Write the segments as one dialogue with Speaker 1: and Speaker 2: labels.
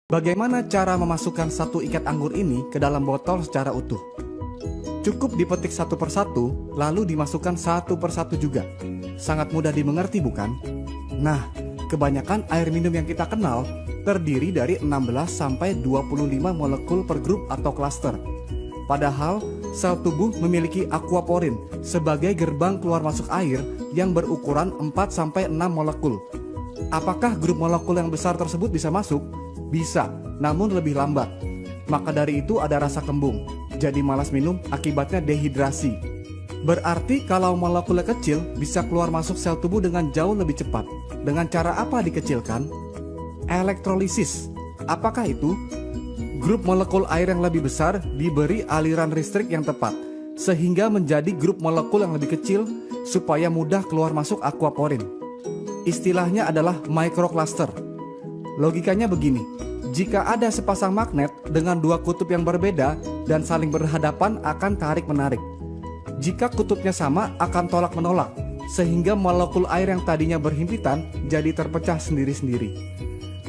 Speaker 1: Bagaimana cara memasukkan satu ikat anggur ini ke dalam botol secara utuh? Cukup dipetik satu persatu, lalu dimasukkan satu persatu juga. Sangat mudah dimengerti bukan? Nah, kebanyakan air minum yang kita kenal terdiri dari 16-25 molekul per grup atau klaster. Padahal, sel tubuh memiliki aquaporin sebagai gerbang keluar masuk air yang berukuran 4-6 molekul. Apakah grup molekul yang besar tersebut bisa masuk? Bisa, namun lebih lambat. Maka dari itu ada rasa kembung, jadi malas minum akibatnya dehidrasi. Berarti kalau molekulnya kecil bisa keluar masuk sel tubuh dengan jauh lebih cepat. Dengan cara apa dikecilkan? Elektrolisis. Apakah itu? Grup molekul air yang lebih besar diberi aliran listrik yang tepat, sehingga menjadi grup molekul yang lebih kecil supaya mudah keluar masuk aquaporin. Istilahnya adalah microcluster. Logikanya begini, jika ada sepasang magnet dengan dua kutub yang berbeda dan saling berhadapan akan tarik-menarik. Jika kutubnya sama akan tolak-menolak, sehingga molekul air yang tadinya berhimpitan jadi terpecah sendiri-sendiri.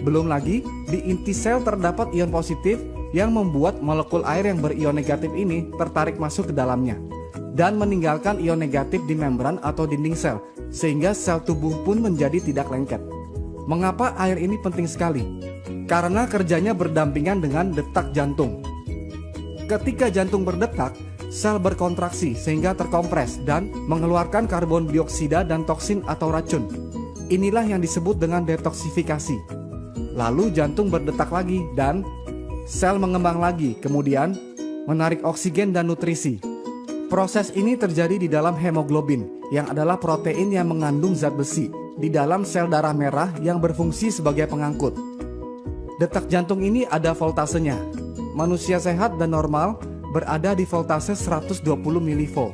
Speaker 1: Belum lagi, di inti sel terdapat ion positif yang membuat molekul air yang berion negatif ini tertarik masuk ke dalamnya dan meninggalkan ion negatif di membran atau dinding sel, sehingga sel tubuh pun menjadi tidak lengket. Mengapa air ini penting sekali? Karena kerjanya berdampingan dengan detak jantung. Ketika jantung berdetak, sel berkontraksi sehingga terkompres dan mengeluarkan karbon dioksida dan toksin atau racun. Inilah yang disebut dengan detoksifikasi. Lalu jantung berdetak lagi dan sel mengembang lagi, kemudian menarik oksigen dan nutrisi. Proses ini terjadi di dalam hemoglobin, yang adalah protein yang mengandung zat besi di dalam sel darah merah yang berfungsi sebagai pengangkut. Detak jantung ini ada voltasenya. Manusia sehat dan normal berada di voltase 120 mV.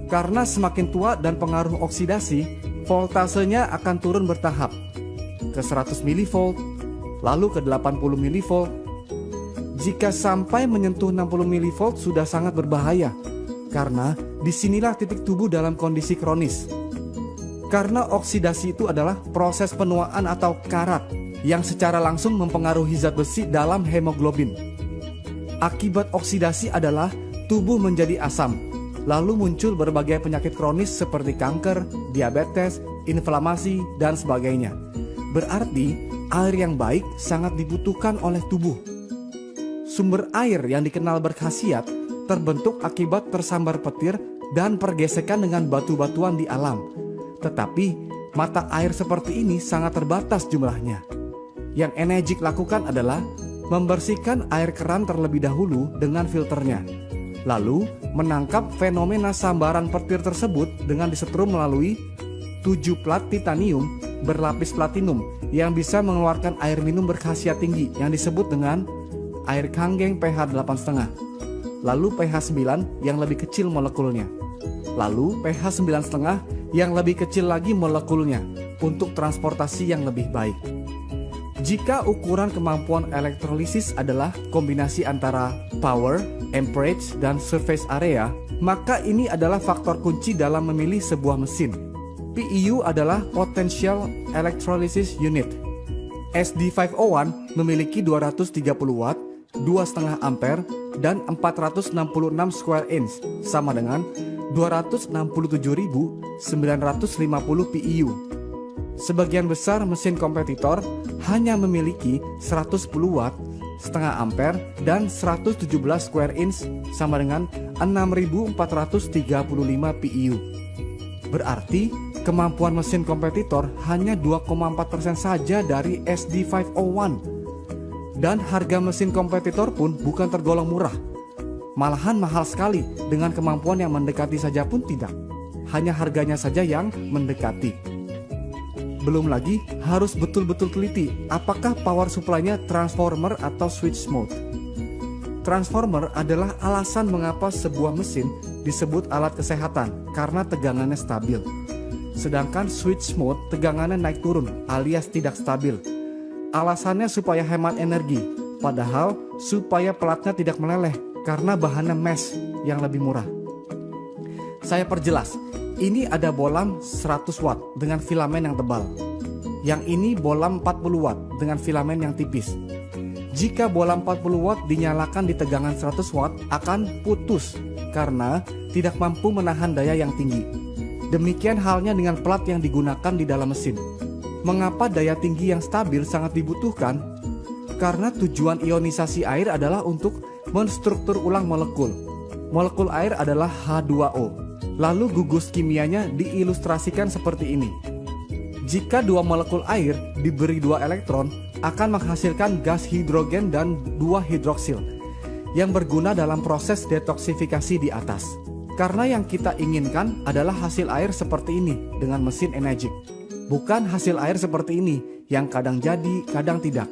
Speaker 1: Karena semakin tua dan pengaruh oksidasi, voltasenya akan turun bertahap ke 100 mV, lalu ke 80 mV. Jika sampai menyentuh 60 mV sudah sangat berbahaya, karena disinilah titik tubuh dalam kondisi kronis. Karena oksidasi itu adalah proses penuaan atau karat yang secara langsung mempengaruhi zat besi dalam hemoglobin. Akibat oksidasi adalah tubuh menjadi asam, lalu muncul berbagai penyakit kronis seperti kanker, diabetes, inflamasi, dan sebagainya. Berarti air yang baik sangat dibutuhkan oleh tubuh. Sumber air yang dikenal berkhasiat terbentuk akibat tersambar petir dan pergesekan dengan batu-batuan di alam. Tetapi mata air seperti ini sangat terbatas jumlahnya. Yang Energik lakukan adalah membersihkan air keran terlebih dahulu dengan filternya, lalu menangkap fenomena sambaran petir tersebut dengan disetrum melalui 7 plat titanium berlapis platinum yang bisa mengeluarkan air minum berkhasiat tinggi yang disebut dengan air kanggeng pH 8,5, lalu pH 9 yang lebih kecil molekulnya, lalu pH 9,5 yang lebih kecil lagi molekulnya untuk transportasi yang lebih baik. Jika ukuran kemampuan elektrolisis adalah kombinasi antara power, amperage, dan surface area, maka ini adalah faktor kunci dalam memilih sebuah mesin. PEU adalah Potential Electrolysis Unit. SD501 memiliki 230 watt, 2,5 ampere, dan 466 square inch, sama dengan 267.950 PEU. Sebagian besar mesin kompetitor hanya memiliki 110 watt, setengah ampere, dan 117 square inch, sama dengan 6.435 PEU. Berarti kemampuan mesin kompetitor hanya 2,4% saja dari SD501. Dan harga mesin kompetitor pun bukan tergolong murah. Malahan mahal sekali, dengan kemampuan yang mendekati saja pun tidak. Hanya harganya saja yang mendekati. Belum lagi harus betul-betul teliti apakah power supply-nya transformer atau switch mode. Transformer adalah alasan mengapa sebuah mesin disebut alat kesehatan karena tegangannya stabil. Sedangkan switch mode tegangannya naik turun alias tidak stabil. Alasannya supaya hemat energi, padahal supaya pelatnya tidak meleleh karena bahannya mesh yang lebih murah. Saya perjelas, ini ada bolam 100 watt dengan filamen yang tebal. Yang ini bolam 40 watt dengan filamen yang tipis. Jika bola 40 watt dinyalakan di tegangan 100 watt akan putus karena tidak mampu menahan daya yang tinggi. Demikian halnya dengan plat yang digunakan di dalam mesin. Mengapa daya tinggi yang stabil sangat dibutuhkan? Karena tujuan ionisasi air adalah untuk menstruktur ulang molekul. Molekul air adalah H2O. Lalu gugus kimianya diilustrasikan seperti ini. Jika dua molekul air diberi 2 elektron, akan menghasilkan gas hidrogen dan 2 hidroksil yang berguna dalam proses detoksifikasi di atas. Karena yang kita inginkan adalah hasil air seperti ini dengan mesin Enegic. Bukan hasil air seperti ini yang kadang jadi, kadang tidak.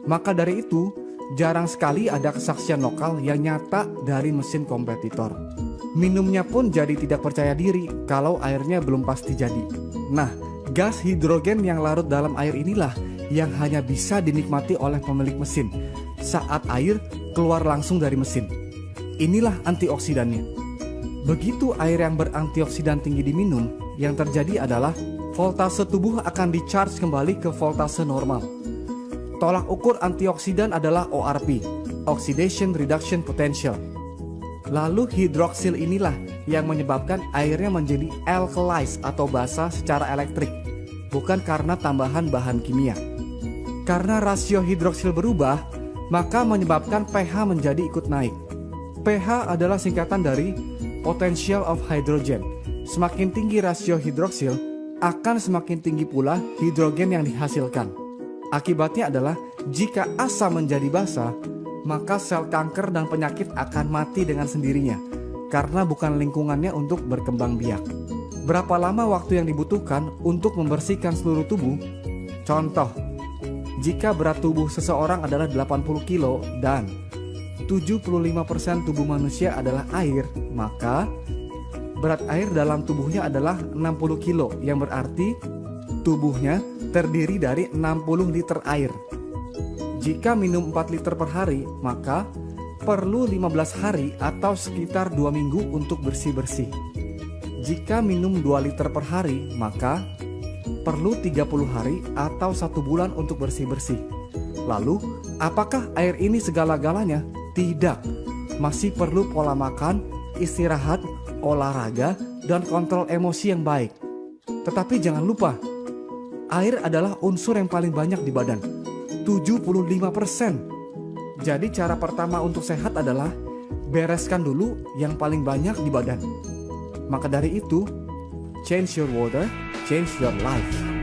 Speaker 1: Maka dari itu, jarang sekali ada kesaksian lokal yang nyata dari mesin kompetitor. Minumnya pun jadi tidak percaya diri kalau airnya belum pasti jadi. Nah, gas hidrogen yang larut dalam air inilah yang hanya bisa dinikmati oleh pemilik mesin saat air keluar langsung dari mesin. Inilah antioksidannya. Begitu air yang berantioksidan tinggi diminum, yang terjadi adalah voltase tubuh akan di-charge kembali ke voltase normal. Tolak ukur antioksidan adalah ORP, Oxidation Reduction Potential. Lalu hidroksil inilah yang menyebabkan airnya menjadi alkalized atau basa secara elektrik, bukan karena tambahan bahan kimia. Karena rasio hidroksil berubah, maka menyebabkan pH menjadi ikut naik. pH adalah singkatan dari potential of hydrogen. Semakin tinggi rasio hidroksil, akan semakin tinggi pula hidrogen yang dihasilkan. Akibatnya adalah jika asam menjadi basa, maka sel kanker dan penyakit akan mati dengan sendirinya karena bukan lingkungannya untuk berkembang biak. Berapa lama waktu yang dibutuhkan untuk membersihkan seluruh tubuh? Contoh, jika berat tubuh seseorang adalah 80 kilo dan 75% tubuh manusia adalah air, maka berat air dalam tubuhnya adalah 60 kilo, yang berarti tubuhnya terdiri dari 60 liter air. Jika minum 4 liter per hari, maka perlu 15 hari atau sekitar 2 minggu untuk bersih-bersih. Jika minum 2 liter per hari, maka perlu 30 hari atau 1 bulan untuk bersih-bersih. Lalu, apakah air ini segala-galanya? Tidak, masih perlu pola makan, istirahat, olahraga, dan kontrol emosi yang baik. Tetapi jangan lupa, air adalah unsur yang paling banyak di badan, 75%. Jadi cara pertama untuk sehat adalah bereskan dulu yang paling banyak di badan. Maka dari itu, change your water, change your life.